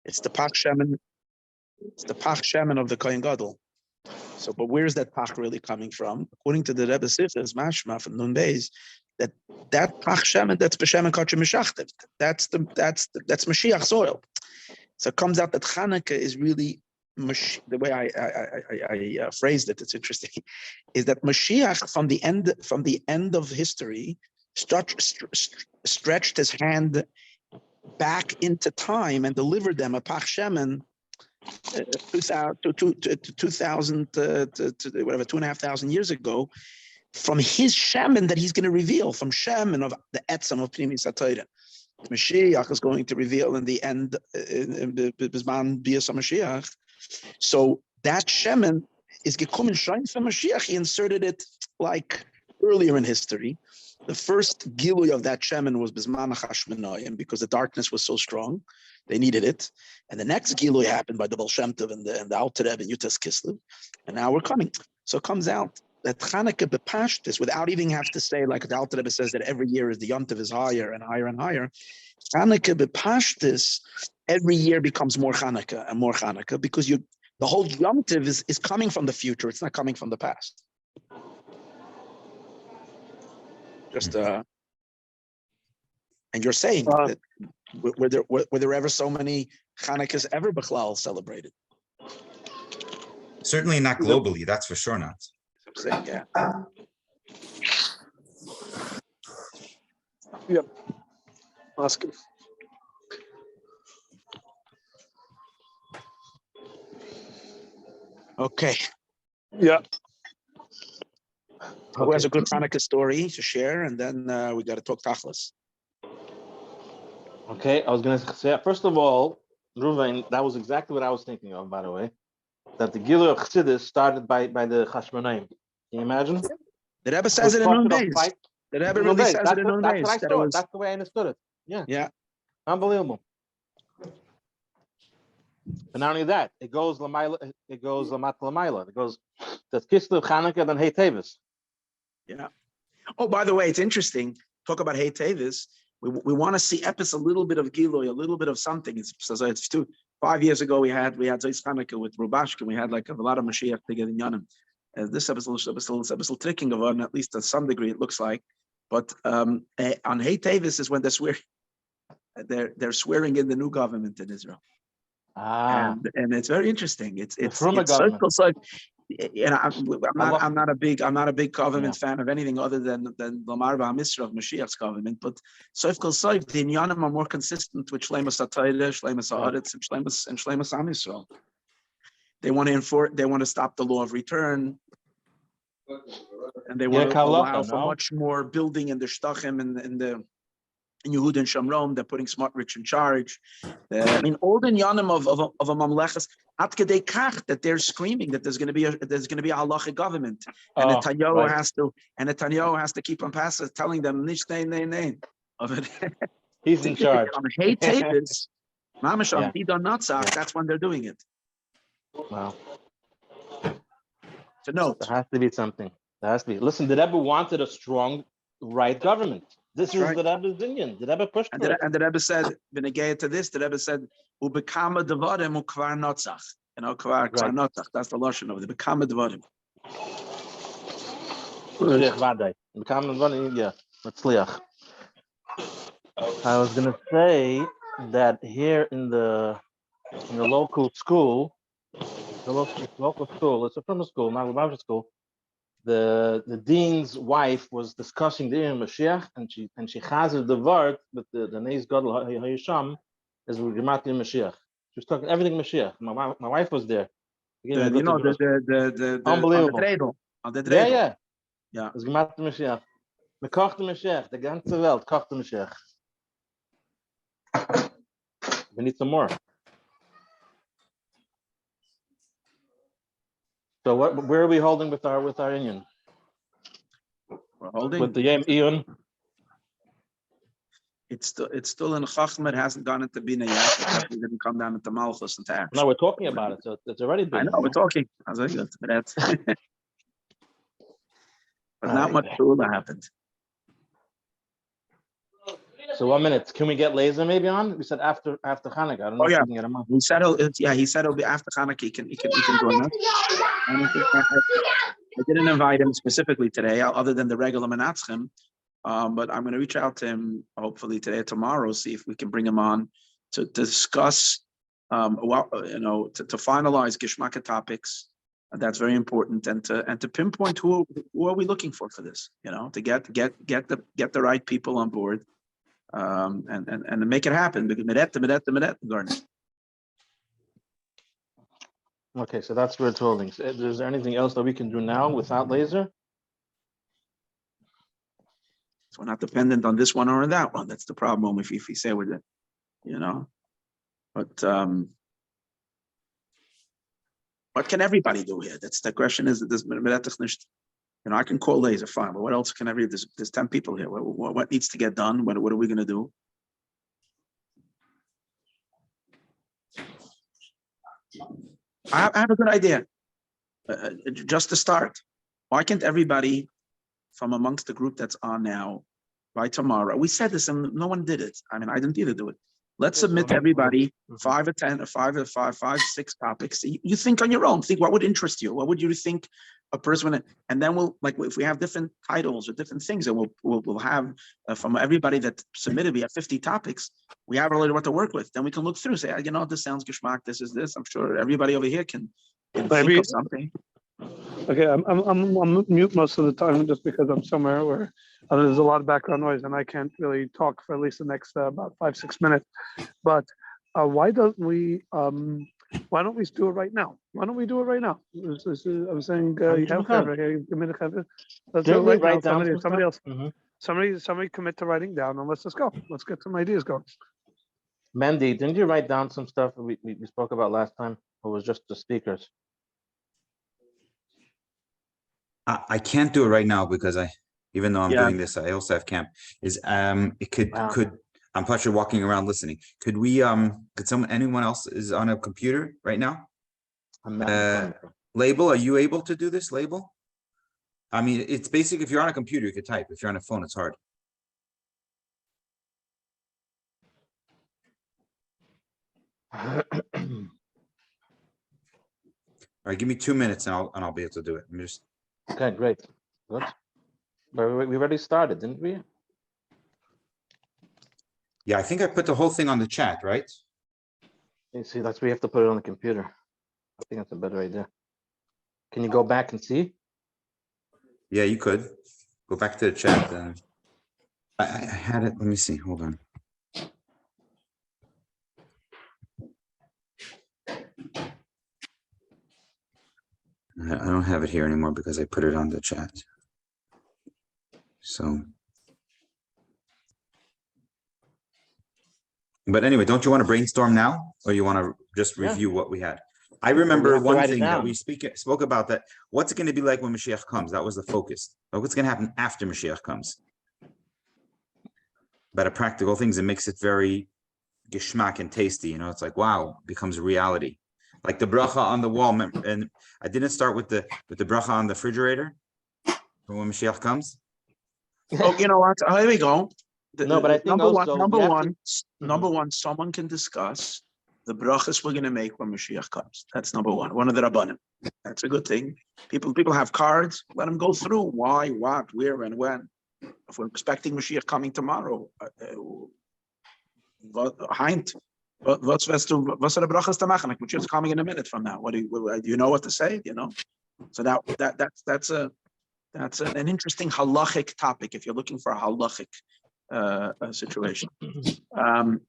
It's the Pach Shemen. It's the Pach Shemen of the Kohen Gadol. So, but where's that Pach really coming from? According to the Rebbe Sifas, Mashma from Nun Beis, that Pach Shemen, that's B'Shemen Kachim Meshachtev. That's Mashiach's oil. So it comes out that Hanukkah is really the way I phrased it. It's interesting, is that Mashiach from the end of history stretched his hand back into time and delivered them a Pach Shemen 2,500 years ago, from his Shemen that he's going to reveal, from Shemen of the Etzem of Pnimis HaTorah. Mashiach is going to reveal in the end, Bizman Bias HaMashiach. So that Shemen is gekommen Shein from Mashiach. He inserted it like earlier in history. The first gilui of that Shemen was Bizman HaChashmonaim, because the darkness was so strong. They needed it. And the next gilui happened by the Baal Shem Tov and the Alter Rebbe and Yutas Kislev. And now we're coming. So it comes out that Chanukah bepashtis, without even have to say, like the Alter Rebbe says, that every year is the Yom Tov is higher and higher and higher. Chanukah bepashtis, every year becomes more Chanukah and more Chanukah, because the whole Yom Tov is coming from the future. It's not coming from the past. Just and you're saying that were there ever so many Chanukas ever Bechlal celebrated? Certainly not globally, that's for sure not. I'm saying, yeah. Yep. Ask him. Okay. Yeah. Who has a good Hanukkah story to share, and then we got to talk Tachlis. Okay, I was going to say, first of all, Ruvain, that was exactly what I was thinking of, by the way, that the Gilui of Chassidus started by the Chashmonaim. Can you imagine? The Rebbe says it in Nun Beis. The Rebbe really says it in Nun Beis. That's what I saw. That's the way I understood it. Yeah. Yeah. Unbelievable. And not only that, it goes Lamayla, it goes Lamat Lamayla. It goes that's Kislev, Chanukah, then Hey Teves. Yeah. Oh, by the way, it's interesting. Talk about Hey Teves. We want to see Epis a little bit of Gilui, a little bit of something. It's 5 years ago we had Zeis Chanukah with Rubashkin. We had like a lot of Mashiach together in Yanim. This episode is tricking of one, at least to some degree it looks like. But on Hey Teves is when they're swearing in the new government in Israel. And it's very interesting. It's so, I'm not a big government fan of anything other than Lamar Ba'amisra of Mashiach's government. But Soif Kol Soif, the Inyanim are more consistent with Shleimus HaTorah, Shleimus HaAretz, and Shleimus Am Yisrael. They want to stop the law of return, and they want to allow for much more building in the Shtachim and in Yehud and Shamrom. They're putting Smotrich in charge. I mean, all the Inyanim of a Mamlechas, at Kedei Kach, that they're screaming that there's going to be a halachic government, and Netanyahu has to keep on passing, telling them nish nein of it. He's in charge. Hey Teves, Mamash on Bidon Natzach. That's when they're doing it. Wow. So no, there has to be something. There has to be. Listen, the Rebbe wanted a strong right government. This is right. The Rebbe's opinion. The Rebbe pushed for it. And the Rebbe said, "V'negei to this." The Rebbe said, "Ubekama devarim ukvar notzach." You know, kvar notzach. That's the lashon of the bekama devarim. Bekama devarim, yeah. Matzliach. I was gonna say that here in the local school, it's a from school, not a Bible school. The dean's wife was discussing the Irim Mashiach, and she chazered the word with the Neis Gadol Hayisham is Gemat Mashiach. She was talking everything Mashiach. My wife was there. The unbelievable. On the dreidel. Yeah. It's Gemat Mashiach. Me kocht Mashiach. The ganze Welt kocht Mashiach. We need some more. So where are we holding with our union? We're holding with the Yom Iyun. It's still in Chachma. It hasn't gone into Bina yet. It definitely didn't come down into Malchus and Tash. No, we're talking about it, so it's already been. I know we're talking. I was like, but not much Shula happened. So 1 minute. Can we get Laser maybe on? We said after Hanukkah. I don't know Oh, if yeah. we can get him on. He said, he said it'll be after Hanukkah. He can join us. I didn't invite him specifically today, other than the regular Minatzchim. But I'm going to reach out to him hopefully today or tomorrow, see if we can bring him on to discuss, to finalize Gishmaka topics. That's very important, and to pinpoint who are we looking for this, to get the right people on board, and to make it happen. Okay, so that's where it's holding. Is there anything else that we can do now without Laser? So we're not dependent on this one or on that one. That's the problem if we say we're, But what can everybody do here? That's the question. Is that I can call Laser, fine, but what else can there's 10 people here. What needs to get done? What are we going to do? I have a good idea. Just to start, why can't everybody from amongst the group that's on now, by tomorrow? We said this and no one did it. I mean, I didn't either do it. Let's submit to everybody 5 or 10 or 5 or 5, 6 topics. You think on your own. Think what would interest you. What would you think a person? And then we'll, like, if we have different titles or different things, and we'll have from everybody that submitted. We have 50 topics. We have already what to work with. Then we can look through. Say, this sounds geschmack. This is this. I'm sure everybody over here can think of something. Okay, I'm mute most of the time just because I'm somewhere where there's a lot of background noise and I can't really talk for at least the next about 5-6 minutes. But why don't we do it right now? Why don't we do it right now? I'm saying you have let's do it right now. Somebody else, somebody commit to writing down and let's just go. Let's get some ideas going. Mandy, didn't you write down some stuff we spoke about last time, or was just the speakers? I can't do it right now because even though I'm doing this, I also have camp. I'm Pasha walking around listening. Could anyone else is on a computer right now? Label, are you able to do this, Label? I mean, it's basic. If you're on a computer, you could type. If you're on a phone, it's hard. All right, give me 2 minutes and I'll be able to do it. Okay, great. Good. But we already started, didn't we? Yeah, I think I put the whole thing on the chat, right? You see, that's where you have to put it on the computer. I think that's a better idea. Can you go back and see? Yeah, you could. Go back to the chat. I had it. Let me see. Hold on. I don't have it here anymore because I put it on the chat. So, but anyway, don't you want to brainstorm now, or you want to just review what we had? I remember one thing that we spoke about, that what's it going to be like when Mashiach comes? That was the focus. But what's going to happen after Mashiach comes? But a practical things, it makes it very geschmack and tasty. It's like, wow, it becomes reality. Like the bracha on the wall, and I didn't start with the bracha on the refrigerator for when Mashiach comes. Oh, you know what? Here we go. No, but I think number one, someone can discuss the brachas we're going to make when Mashiach comes. That's number one. One of the rabbanim. That's a good thing. People have cards. Let them go through why, what, where, and when. If we're expecting Mashiach coming tomorrow, Heint. What's the brachas to machen? Mashiach's coming in a minute from now. Do you know what to say? So that's an interesting halachic topic if you're looking for a halachic situation. How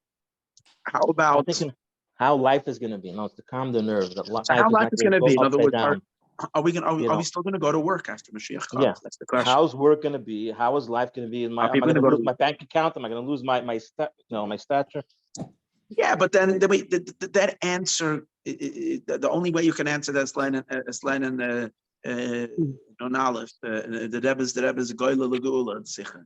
about how life is going to be? No, it's to calm the nerves. How life is going to be? In other words, are we still going to go to work after Mashiach comes? Yeah. That's the question. How's work going to be? How is life going to be? Am I going to lose my bank account? Am I going to lose my stature? Yeah, but then that answer, the only way you can answer that is Lenin Nonalef, the Rebbe's Goyle Lagula Sicher.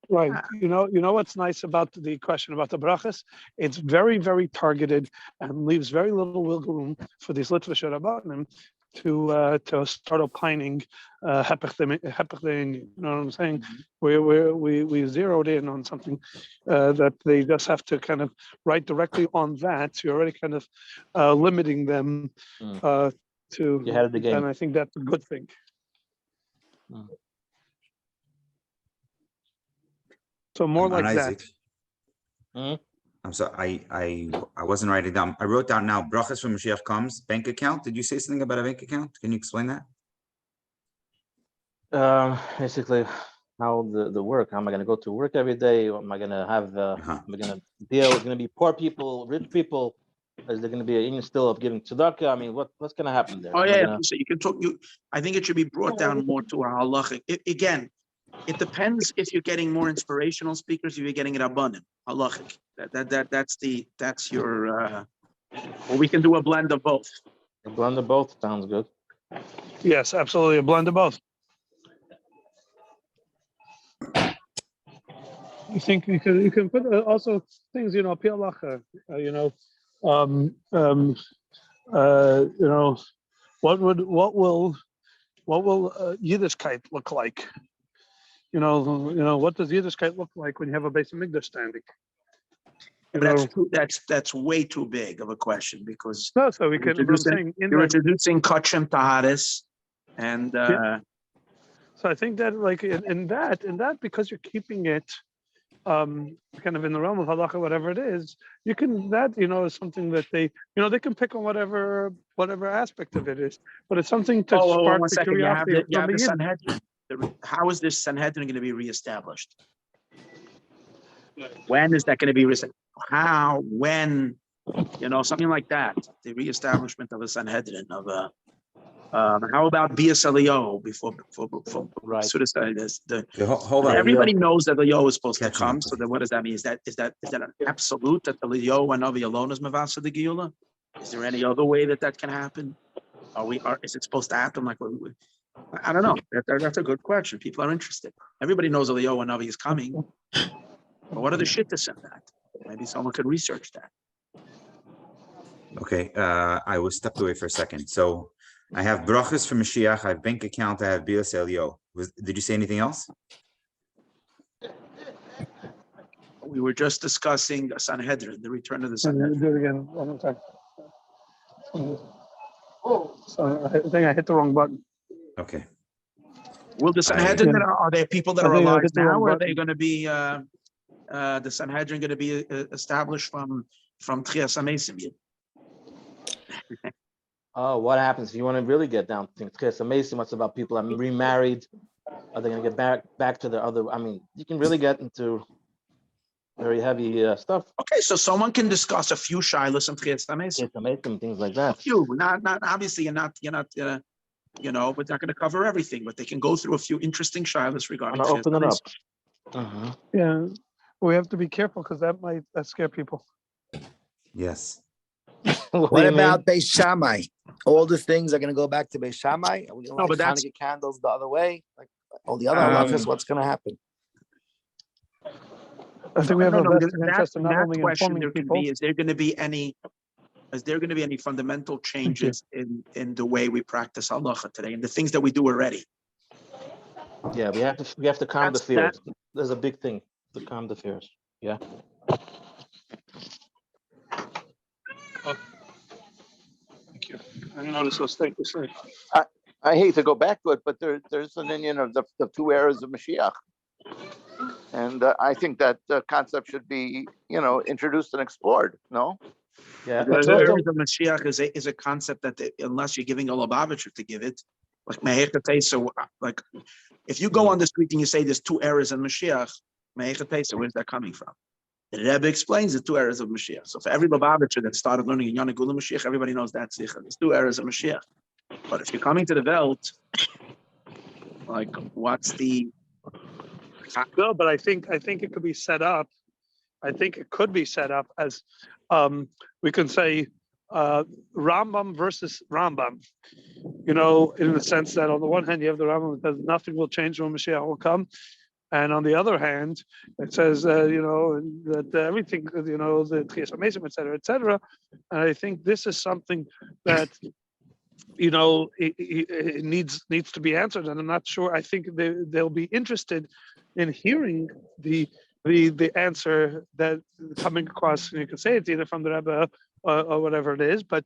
Right. You know what's nice about the question about the brachas? It's very, very targeted and leaves very little wiggle room for these Litvish Rabbanim to start opining hepech the, you know what I'm saying? We zeroed in on something that they just have to kind of write directly on that. So you're already kind of limiting them to, You had the game. and I think that's a good thing. So more On like Isaac. that. I'm sorry, I wasn't writing down. I wrote down now, brachas when Mashiach comes, bank account. Did you say something about a bank account? Can you explain that? Basically, how the work. How am I going to go to work every day? What am I going to have? Am I going to deal? Going to be poor people, rich people? Is there going to be an union still of giving tzedakah? I mean, what's going to happen there? Oh yeah, so you can talk. I think it should be brought down more to a halachic. Again, it depends if you're getting more inspirational speakers, if you're getting it abundant halachic. That's your. Or we can do a blend of both. A blend of both sounds good. Yes, absolutely, a blend of both. You think you can put also things, you know, pi halacha, you know, what will Yiddishkeit look like? You know, what does Yiddishkeit look like when you have a Beis Hamikdash standing? That's way too big of a question because no, so we can. I'm saying you're introducing kachem taharis, and so I think that like in that because you're keeping it kind of in the realm of halacha, whatever it is, you can is something that they can pick on whatever aspect of it is, but it's something to spark the curiosity. You have the Sanhedrin. How is this Sanhedrin going to be reestablished? When is that going to be reestablished? How? When? Something like that. The reestablishment of a Sanhedrin of a. How about Bias Eliyahu before right? Everybody knows that Eliyahu is supposed to come. So then, what does that mean? Is that an absolute that Eliyahu and Avi alone is Mavasa the Geula? Is there any other way that can happen? Is it supposed to happen? Like, I don't know. That's a good question. People are interested. Everybody knows Eliyahu and Avi is coming. But what are the shittas in that? Maybe someone could research that. Okay, I was stepped away for a second. So I have brachas for Mashiach, I have bank account, I have Bias Elio. Did you say anything else? We were just discussing the Sanhedrin, the return of the Sanhedrin. Do it again one more time. So I think I hit the wrong button. Okay. Will the Sanhedrin, are there people that are alive now, or are they going to be, the Sanhedrin going to be established from Tchias HaMesim? Oh, what happens if you want to really get down to things? It's amazing what's about people that remarried. Are they going to get back to their other? I mean, you can really get into very heavy stuff. Okay, so someone can discuss a few shilas and Tchias HaMesim, things like that. A few, not obviously you're not but they're not going to cover everything. But they can go through a few interesting shilas regarding. Open it up. Yeah, we have to be careful because that might scare people. Yes. What about Beis Shammai? All the things are going to go back to Beis Shammai? Are we going to Hanukkah candles the other way? Like all the other halachas, what's going to happen? I think we have a vested interest in not only informing people. Is there going to be any fundamental changes in the way we practice halacha today and the things that we do already? Yeah, we have to calm the fears. There's a big thing to calm the fears. Yeah. Thank you. I noticed those things. I hate to go back to it, but there's an Indian of the two eras of Mashiach. And I think that concept should be, introduced and explored, no? Yeah. The eras of Mashiach is a concept that unless you're giving a Lubavitcher to give it, like if you go on the street and you say there's two eras in Mashiach, where's that coming from? The Rebbe explains the two eras of Mashiach. So for every Lubavitcher that started learning in Yana Gula Mashiach, everybody knows that's there's two eras of Mashiach. But if you're coming to the Welt, like what's the... No, but I think it could be set up. I think it could be set up as we can say Rambam versus Rambam. In the sense that on the one hand you have the Rambam that says nothing will change when Mashiach will come, and on the other hand it says that everything the Tchias HaMesim, etc., etc. And I think this is something that it needs to be answered, and I'm not sure. I think they'll be interested in hearing the answer that coming across. And you can say it's either from the Rebbe or whatever it is, but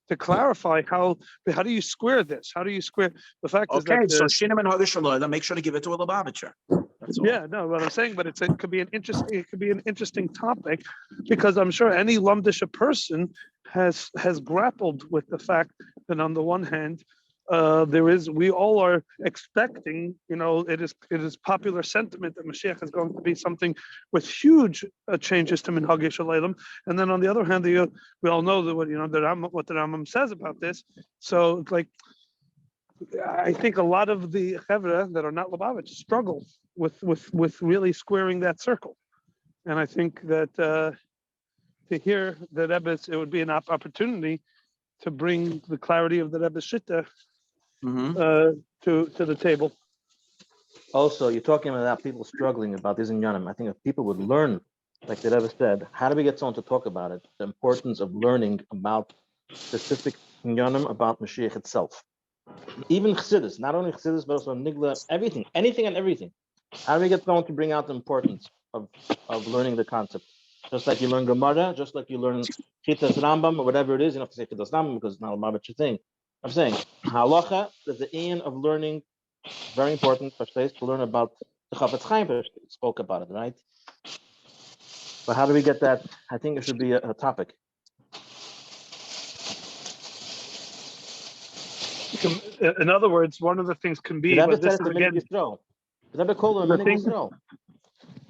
to clarify how do you square this? How do you square the fact is Okay, that so Shinem and Hadishaloi, make sure to give it to a Lubavitcher. That's all. yeah, no, what I'm saying, but it could be an interesting topic, because I'm sure any Lumdisha person has grappled with the fact that on the one hand, we all are expecting, it is popular sentiment that Mashiach is going to be something with huge changes to Minhag Yisraelim, and then on the other hand, we all know that what the Rambam says about this. So it's like, I think a lot of the Chevra that are not Lubavitch struggle with really squaring that circle, and I think that to hear the Rebbe's, it would be an opportunity to bring the clarity of the Rebbe's Shitta to the table. Also, you're talking about people struggling about this in Yanim. I think if people would learn, like the Rebbe said, how do we get someone to talk about it? The importance of learning about specific Yanim, about Mashiach itself. Even Chassidus, not only Chassidus, but also Nigla, everything, anything and everything. How do we get someone to bring out the importance of learning the concept? Just like you learn Gemara, just like you learn Chitas Rambam, or whatever it is, you don't have to say Chitas Rambam because it's not a Lubavitcher thing. I'm saying, Halacha, there's the aim of learning, very important for space to learn about the Chafetz Chaim spoke about it, right? But how do we get that? I think it should be a topic. In other words, one of the things can be, but this is again,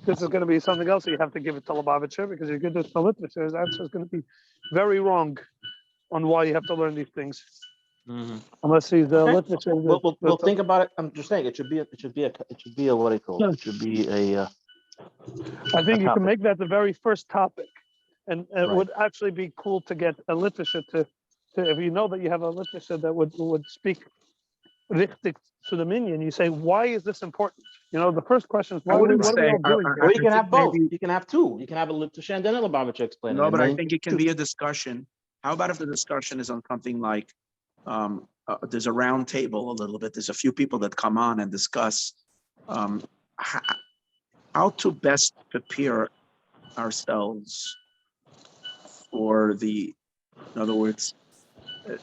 this is going to be something else that you have to give it to Lubavitcher, because you're good at the literature. His answer is going to be very wrong on why you have to learn these things. Unless he's the literature. We'll think about it. I'm just saying it should be a what do you call it? It should be a. I think you can make that the very first topic, and it would actually be cool to get a literature to if you know that you have a literature that would speak richtig to the minion. You say, why is this important? The first question is, what are we all doing? Or you can have both. You can have two. You can have a literature and then a Lubavitcher explain. No, but I think it can be a discussion. How about if the discussion is on something like there's a round table a little bit. There's a few people that come on and discuss how to best prepare ourselves for in other words,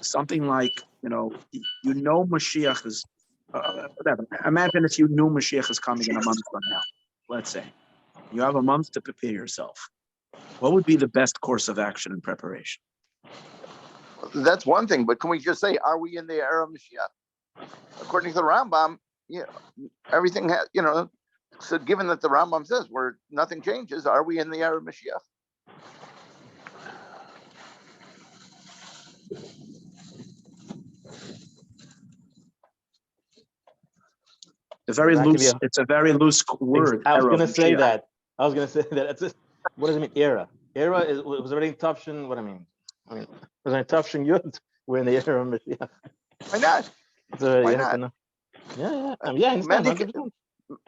something like, Mashiach is, whatever. Imagine if you knew Mashiach is coming in a month from now, let's say. You have a month to prepare yourself. What would be the best course of action and preparation? That's one thing, but can we just say, are we in the era of Mashiach? According to the Rambam, everything has, so given that the Rambam says nothing changes, are we in the era of Mashiach? It's a very loose word. I was going to say that. What does it mean, era? Era was already Tafshin. What I mean, it was already Tafshin Yud. We're in the era of Mashiach. Why not? Why not? Yeah. I understand.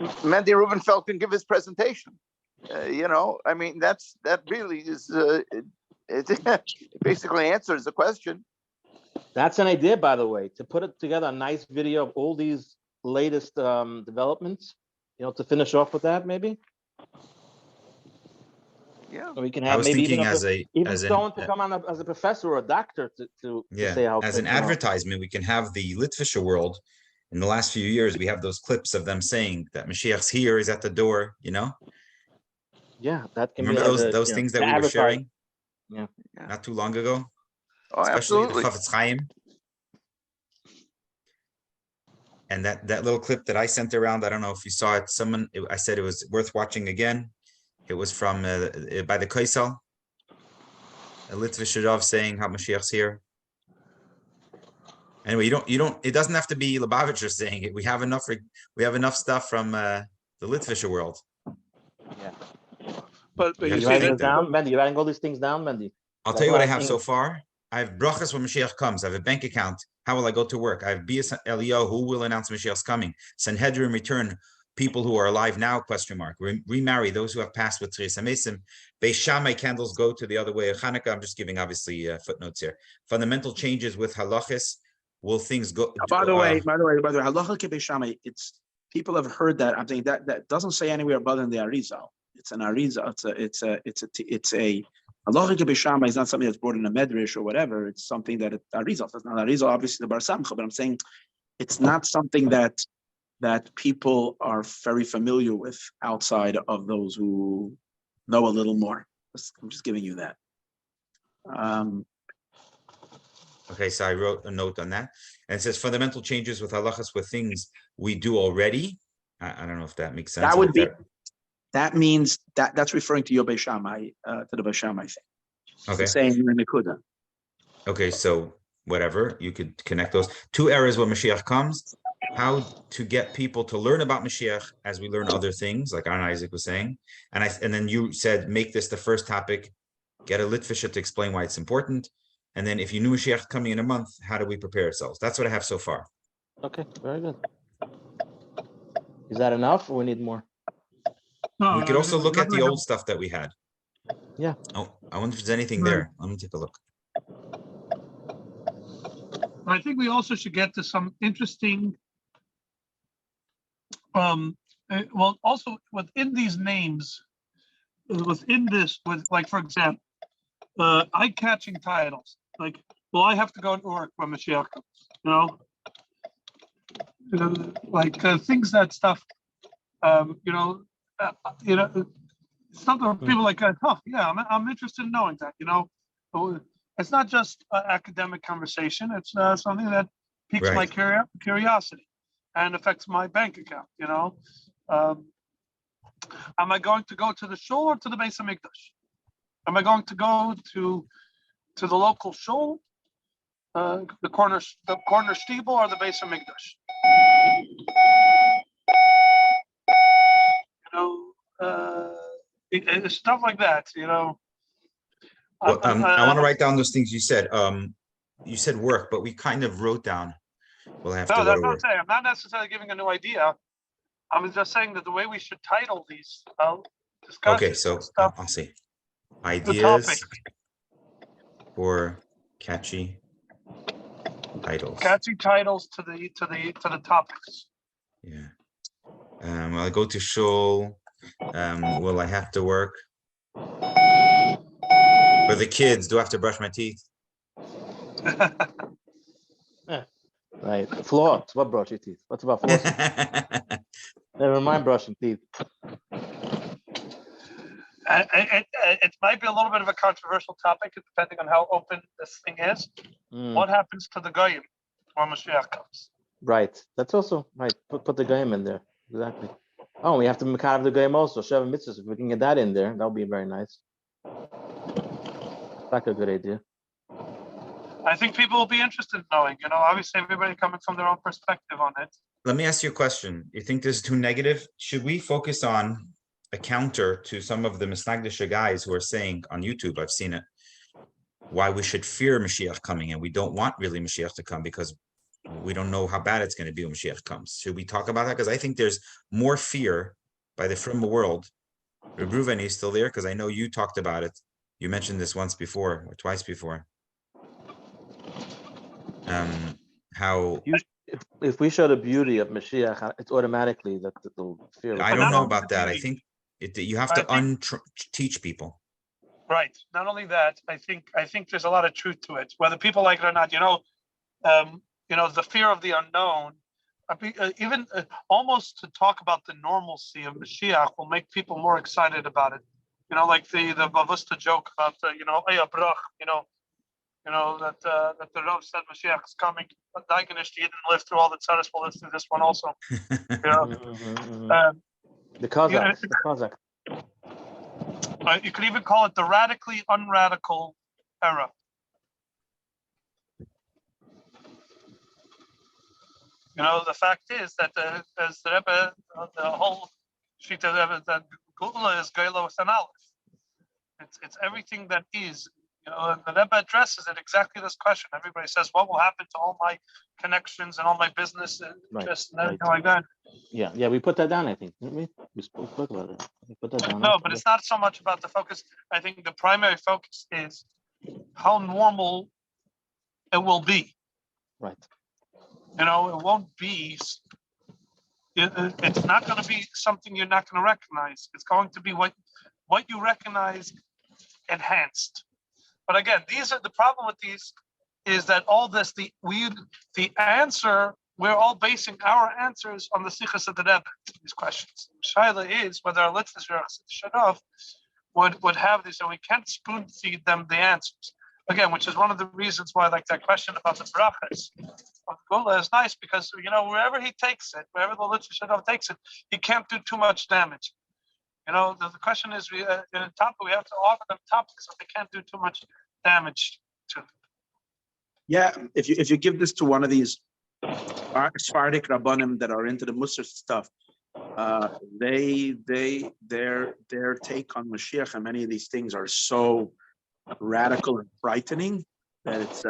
Mendy Rubenfeld can give his presentation. That really is. It basically answers the question. That's an idea, by the way, to put it together, a nice video of all these latest developments, to finish off with that, maybe. Yeah, so we can have maybe someone to come on as a professor or a doctor to say how. As an advertisement, we can have the Litvisher world. In the last few years, we have those clips of them saying that Mashiach's here, he's at the door. Yeah, that can remember those things that we were sharing. Yeah, not too long ago. Oh, especially absolutely. The Chafetz Chaim. And that little clip that I sent around, I don't know if you saw it. I said it was worth watching again. It was from by the Kaisel, a Litvisher Rav saying how Mashiach's here. Anyway, it doesn't have to be Lubavitcher saying it. We have enough stuff from the Litvisher world. Yeah. But you're writing it down, Mendy. You're writing all these things down, Mendy. I'll tell you what I have so far. I have brachas when Mashiach comes. I have a bank account. How will I go to work? I have Bias Eliyahu, who will announce Mashiach's coming. Sanhedrin return, people who are alive now, ? Remarry those who have passed with Theresa Mason. Beis Shammai candles go to the other way of Hanukkah. I'm just giving, obviously, footnotes here. Fundamental changes with halachis. will things go? By the way, halacha k'beis Shammai, it's people have heard that. I'm saying that doesn't say anywhere but in the Arizal. It's an Arizal. It's a halacha k'beis Shammai is not something that's brought in a medrash or whatever. It's something that Arizal. It's not Arizal, obviously the Bar Samcha, but I'm saying it's not something that people are very familiar with outside of those who know a little more. I'm just giving you that. Okay, so I wrote a note on that, and it says fundamental changes with halachas with things we do already. I don't know if that makes sense. That would be. That means that's referring to your Beis Shammai, to the Beis Shammai thing. Okay. It's saying you're in the Kuda. Okay, so whatever, you could connect those two eras when Mashiach comes. How to get people to learn about Mashiach as we learn other things, like Aaron Isaac was saying, and then you said make this the first topic. Get a Litvisha to explain why it's important. And then if you knew Mashiach coming in a month, how do we prepare ourselves? That's what I have so far. Okay, very good. Is that enough or we need more? We could also look at the old stuff that we had. Yeah. Oh, I wonder if there's anything there. Let me take a look. I think we also should get to some interesting, well, also within these names, within this, like, for example, eye-catching titles, like, well, I have to go to work when Mashiach comes, like things that stuff, stuff that people like, oh, yeah, I'm interested in knowing that, it's not just academic conversation. It's something that piques my curiosity and affects my bank account, Am I going to go to the shul or to the Beis Hamikdash? Am I going to go to the local shul, the corner steeple, or the Beis Hamikdash? Stuff like that, Well, I want to write down those things you said. You said work, but we kind of wrote down. We'll have to go to that's what I'm work. saying. I'm not necessarily giving a new idea. I'm just saying that the way we should title these discussions. Okay, so stuff, I'll see. Ideas topic. for catchy titles. Catchy titles to the topics. Yeah. Will I go to shul? Will I have to work? For the kids, do I have to brush my teeth? Right. Floss. What brush your teeth? What's about flossing? Never mind brushing teeth. It might be a little bit of a controversial topic, depending on how open this thing is. What happens to the goyim when Mashiach comes? Right. That's also right. Put the goyim in there. Exactly. Oh, we have to make out of the goyim also. Sheva mitzvahs. If we can get that in there, that would be very nice. That's a good idea. I think people will be interested in knowing. Obviously, everybody coming from their own perspective on it. Let me ask you a question. You think this is too negative? Should we focus on a counter to some of the Misnagdisha guys who are saying on YouTube, I've seen it, why we should fear Mashiach coming, and we don't want really Mashiach to come because we don't know how bad it's going to be when Mashiach comes. Should we talk about that? Because I think there's more fear by the Frum world. Reb Reuven is still there because I know you talked about it. You mentioned this once before or twice before. How if we show the beauty of Mashiach, it's automatically that the fear. I don't know about that. I think you have to teach people. Right. Not only that, I think there's a lot of truth to it, whether people like it or not. The fear of the unknown, even almost to talk about the normalcy of Mashiach will make people more excited about it. Like the Bavusta joke about that the Rav said Mashiach is coming. But Daigenish, he didn't live through all the tzaras. We'll live through this one also. The Cossacks. The Cossack. You could even call it the radically unradical era. The fact is that as the Rebbe, the whole sheet of Rebbe, that Gula is Geilo with an Aleph. It's everything that is. And the Rebbe addresses it exactly this question. Everybody says, "What will happen to all my connections and all my business interests and everything like that?" Yeah, we put that down. I think didn't we? We spoke about it. We put that down. No, but it's not so much about the focus. I think the primary focus is how normal it will be. Right. It won't be. It's not going to be something you're not going to recognize. It's going to be what you recognize enhanced. But again, these are the problem with these is that all this the answer, we're all basing our answers on the Sichas of the Rebbe. These questions. Shaila is whether our listeners would have this, and we can't spoon feed them the answers. Again, which is one of the reasons why, like that question about the brachas of Gula is nice because wherever he takes it, wherever the literature takes it, he can't do too much damage. The question is, we have to offer them topics so they can't do too much damage to them. Yeah, if you give this to one of these Sephardic Rabbanim that are into the Musar stuff, their take on Mashiach and many of these things are so radical and frightening that it's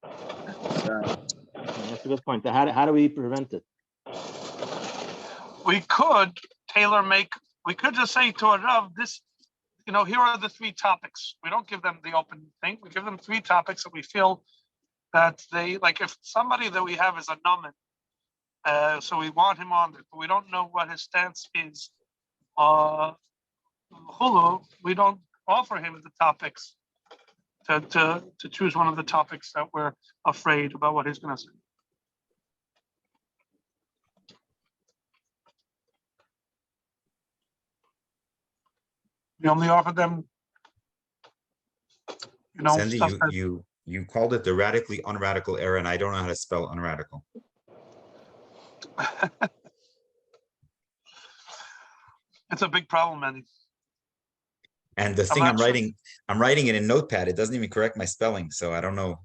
That's a good point. How do we prevent it? We could we could just say to a Rav, this, here are the 3 topics. We don't give them the open thing. We give them 3 topics that we feel that they, like if somebody that we have is a Naman, so we want him on there, but we don't know what his stance is. Hulu, we don't offer him the topics to choose one of the topics that we're afraid about what he's going to say. We only offer them, Sandy, stuff you called it the radically unradical era, and I don't know how to spell unradical. It's a big problem, Manny. And the thing I'm writing it in Notepad. It doesn't even correct my spelling, so I don't know.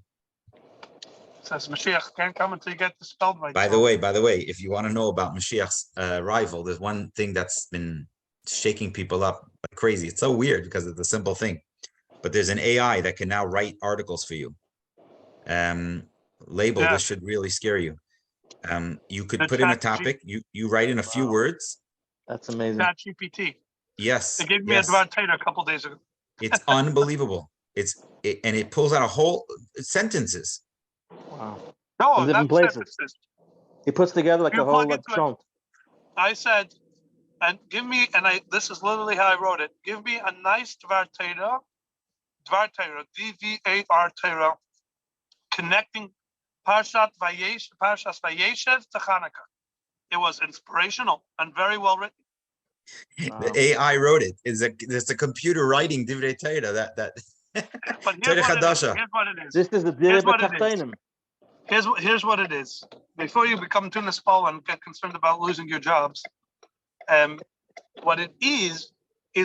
It says Mashiach can't come until you get the spelled right. By the way, if you want to know about Mashiach's rival, there's one thing that's been shaking people up like crazy. It's so weird because it's a simple thing, but there's an AI that can now write articles for you. This should really scare you. You could put in a topic, you write in a few words. That's amazing. ChatGPT. Yes. They gave me a Dvar Torah a couple days ago. It's unbelievable. And it pulls out a whole sentences. Wow. No, in different places. Sentences. He puts together like a whole chunk. I said, this is literally how I wrote it. Give me a nice Dvar Torah, DVAR Torah, connecting Parshas Vayeshev to Hanukkah. It was inspirational and very well written. Wow. The AI wrote it. It's a computer writing Divrei Torah. That. But here's what it is. This is the Divrei. Here's what it is. Before you become too nispal and get concerned about losing your jobs, what it is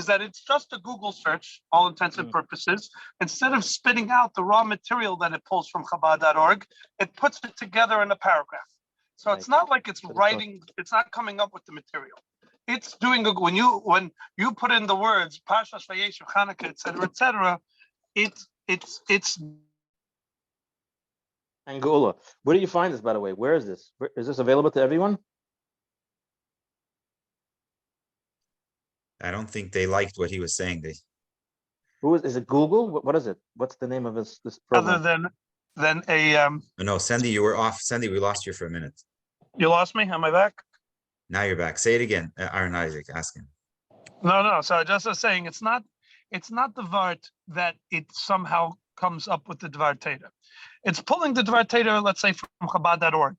that it's just a Google search, all intents and purposes. Instead of spitting out the raw material that it pulls from Chabad.org, it puts it together in a paragraph. So it's not like it's writing. It's not coming up with the material. It's doing when you put in the words Parshas Vayeshev, Hanukkah, etc. It's. Angola. Where do you find this, by the way? Where is this? Is this available to everyone? I don't think they liked what he was saying. Is it Google? What is it? What's the name of this program? Other than a No, Sandy, you were off. Sandy, we lost you for a minute. You lost me? Am I back? Now you're back. Say it again. Aaron Isaac, ask him. No. So just as saying, it's not the Vart that it somehow comes up with the Dvar Torah. It's pulling the Dvar Torah, let's say, from Chabad.org.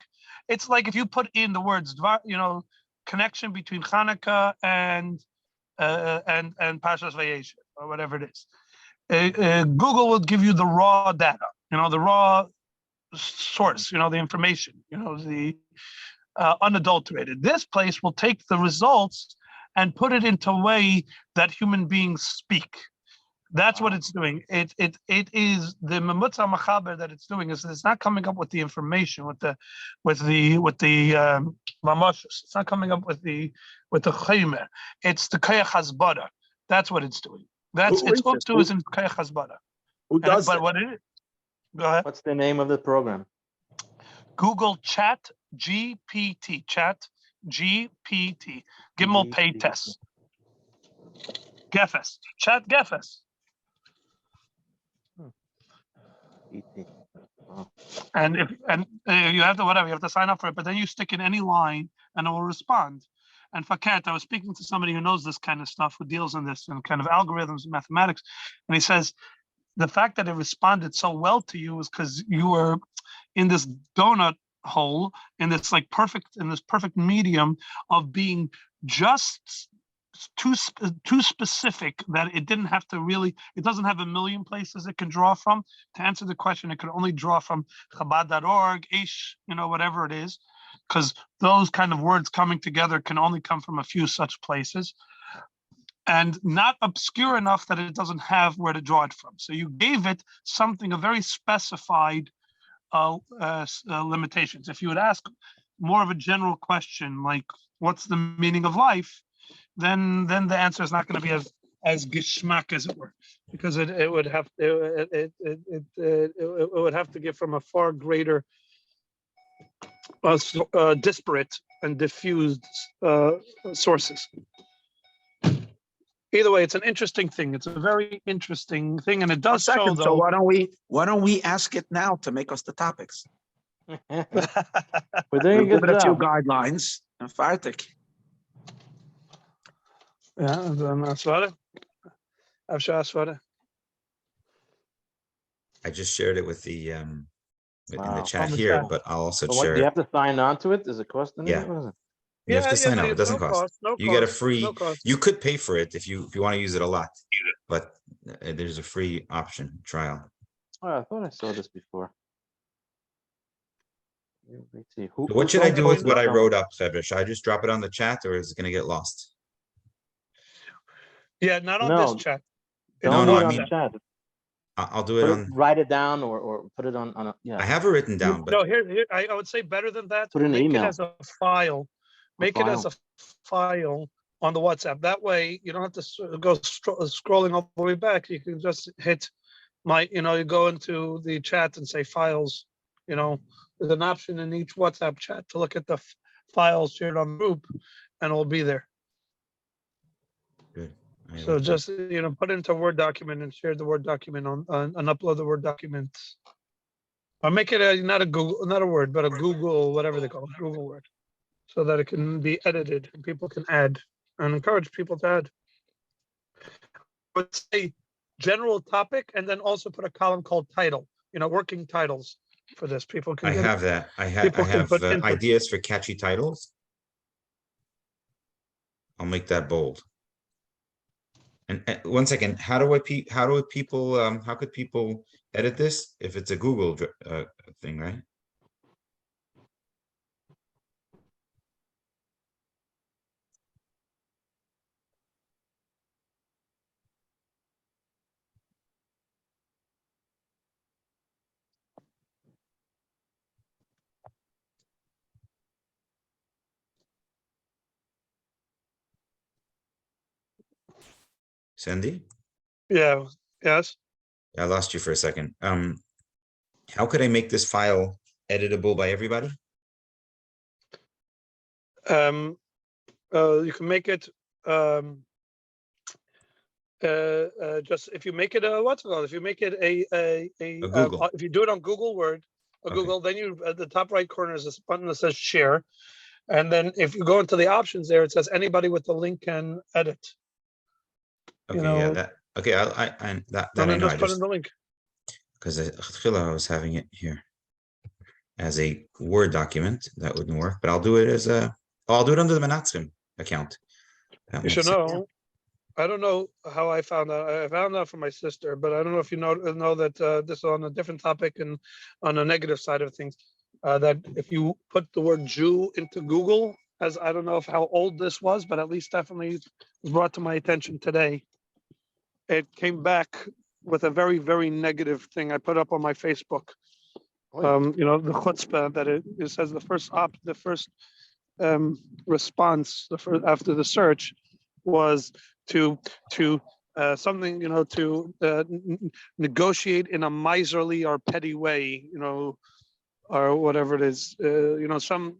It's like if you put in the words Dvar, connection between Hanukkah and Parshas Vayeshev or whatever it is. Google will give you the raw data, the raw source, the information, the unadulterated. This place will take the results and put it into a way that human beings speak. That's what it's doing. It is the memutza machaber that it's doing is it's not coming up with the information with the mamashos. It's not coming up with the chaymer. It's the kayach hasbara. That's what it's doing. It's hooked to is in kayach hasbara. Who does but it? what it is? Go ahead. What's the name of the program? Google Chat GPT. Chat GPT. Gimmel pay test. Gefes. Chat Gefes. Wow. And you have to whatever, you have to sign up for it, but then you stick in any line and it will respond. And Faket, I was speaking to somebody who knows this kind of stuff, who deals in this and kind of algorithms and mathematics, and he says the fact that it responded so well to you is because you were in this donut hole, in this perfect medium of being just too specific, that it didn't have to really, it doesn't have a million places it can draw from. To answer the question, it could only draw from Chabad.org, Ish, whatever it is, because those kind of words coming together can only come from a few such places, and not obscure enough that it doesn't have where to draw it from. So you gave it something, a very specified limitations. If you would ask more of a general question, like what's the meaning of life, then the answer is not going to be as geschmack, as it were, because it would have to give from a far greater disparate and diffused sources. Either way, it's an interesting thing. It's a very interesting thing, and it does show. So why don't we ask it now to make us the topics? We're doing a Give good it a few job. guidelines and fartik. Yeah, that's what it. I just shared it with the in the Wow. chat On the here, chat. but I'll also But what, share do you it. have to sign on to it? Does it cost anything? Yeah. What is it? You have to sign up. It doesn't no cost. No You get a cost, free. no cost. You could pay for it if you want to use it a lot, but there's a free option trial. Oh, I thought I saw this before. Let's see. So what should I do with what I No. wrote up, February? Should I just drop it on the chat, or is it going to get lost? Yeah, not on No. this chat. Don't No, do it I on mean, the chat. I'll do it on. Write it down or put it on a, yeah. I have it written down, but No, here I would say better than that. Put it in an Make email. it as a file. Make it as a file on the WhatsApp. That way, you don't have to go scrolling all the way back. You can just hit you go into the chat and say files. There's an option in each WhatsApp chat to look at the files shared on the group, and it'll be there. good. So just put it into a Word document and share the Word document and upload the Word document, or make it not a Word, but a Google, whatever they call it, Google Word, so that it can be edited and people can add, and encourage people to add. I would say general topic, and then also put a column called title. Working titles for this. People can. I have that. I have put input. ideas for catchy titles. I'll make that bold. And 1 second, how could people edit this if it's a Google thing, right? Sandy? Yeah. Yes. I lost you for a second. How could I make this file editable by everybody? You can make it just if you make it what's it called? If you make it a Google. if you do it on Google Word or Google, then you at the top right corner is this button that says share, and then if you go into the options there, it says anybody with the link can edit. Okay, yeah, that okay. That I know. Just put in the link. Because I was having it here as a Word document. That wouldn't work, but I'll do it as I'll do it under the Minatzchim account. You should know. I don't know how I found out. I found out from my sister, but I don't know if you know that this is on a different topic and on a negative side of things. That if you put the word Jew into Google, as I don't know how old this was, but at least definitely was brought to my attention today. It came back with a very, very negative thing I put up on my Facebook. The chutzpah that it says the first response after the search was to something to negotiate in a miserly or petty way, or whatever it is, some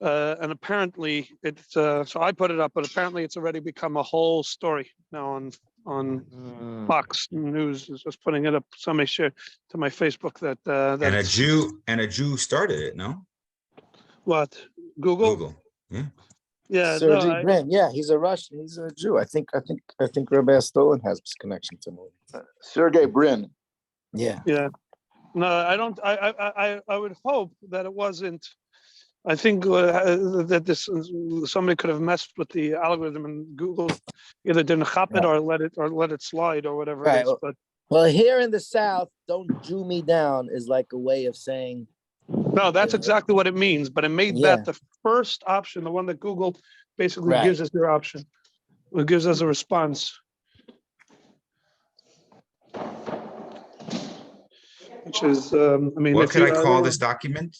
and apparently it's so I put it up, but apparently it's already become a whole story now on on Mm, Fox News is just putting it up. Somebody shared to my Facebook that that And a it's- Jew started it, no? what Google? Google. Yeah. Yeah, no, Sergey Brin, yeah, he's a Russian. He's a Jew. I think Rabbi Stolin has this connection to him. Sergey Brin. Yeah. yeah, no, I don't. I would hope that it wasn't. I think that this somebody could have messed with the algorithm and Google either didn't hop it or let it slide or whatever it Right. is. But Well, here in the South, "Don't Jew me down" is like a way of saying, no, that's exactly what it means. But it made Yeah. that the first option, the one that Google basically Right. gives us their option. It gives us a response. Which is, I mean, What if could you, I call this document?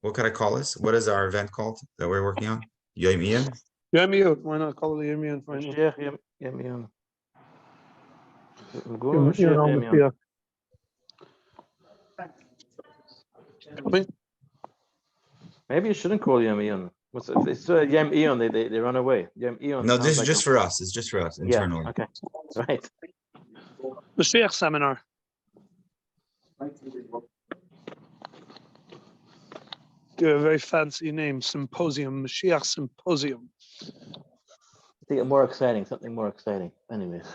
What could I call this? What is our event called that we're working on? Yom Iyun? why not call it the Yemian? Mashiach Yem Yom. Go Mashiach Yem Yom. Maybe you shouldn't call Yem Yom. It's Yem Eon. They run away. Yem Eon. No, sounds this is like just for us. It's just for us internally. Okay. Right. Mashiach seminar. Do a very fancy name, symposium, Mashiach symposium. Think more exciting. Something more exciting. Anyways.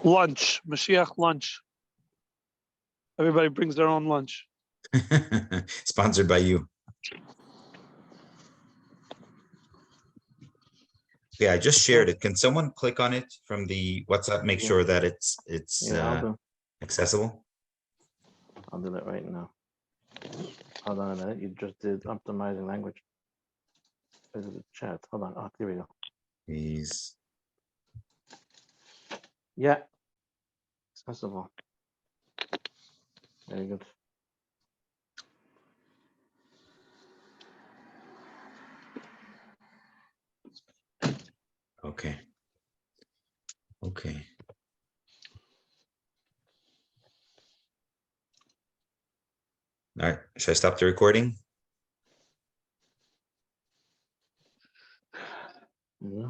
Lunch, Mashiach lunch. Everybody brings their own lunch. Sponsored by you. Yeah, I just shared it. Can someone click on it from the WhatsApp? Make sure that it's Yeah, accessible. I'll do that right now. Hold on a minute. You just did optimizing language. Is it the chat? Hold on. Oh, here we go. Please. Yeah. Accessible. Very good. Okay. Okay. All right. Should I stop the recording? Yeah.